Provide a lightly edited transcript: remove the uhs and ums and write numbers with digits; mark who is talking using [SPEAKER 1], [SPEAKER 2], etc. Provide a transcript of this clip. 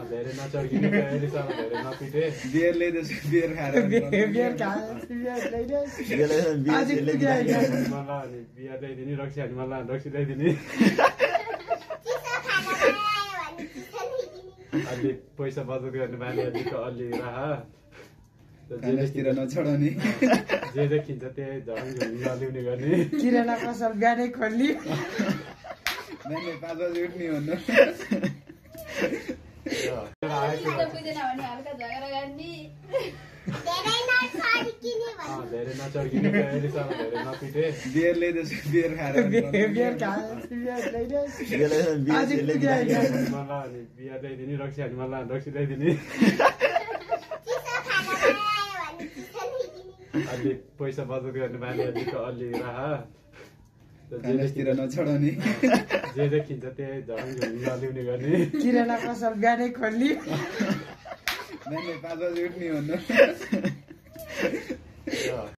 [SPEAKER 1] धेरै नचर्किने अहिलेसम्म धेरै नपिटे
[SPEAKER 2] बियर ल्याइदिएछु बियर खाएर
[SPEAKER 1] मलाई बियर ल्याइदिने रक्सी हाल्ने मलाई रक्सी ल्याइदिने अलि पैसा बचत गर्ने बानी अलिक अलि राख
[SPEAKER 2] तिर नछडाउने
[SPEAKER 1] जे देखिन्छ त्यही झन् नलिउने गर्ने
[SPEAKER 3] किराना पसल बिहानै खोल्ने
[SPEAKER 2] बिहानै 5 बजे उठ्ने भन्नु
[SPEAKER 1] धेरै नचर्किने अहिलेसम्म धेरै नपिटे
[SPEAKER 2] बियर ल्याइदिएछु बियर खाएर
[SPEAKER 1] मलाई बियर ल्याइदिने रक्सी हाल्ने मलाई रक्सी ल्याइदिने अलि पैसा बचत गर्ने बानी अलिक अलि राख
[SPEAKER 2] तिर नछडाउने
[SPEAKER 1] जे देखिन्छ त्यही झन् नलिउने गर्ने
[SPEAKER 3] किराना पसल बिहानै खोल्ने
[SPEAKER 2] बिहानै 5 बजे उठ्ने भन्नु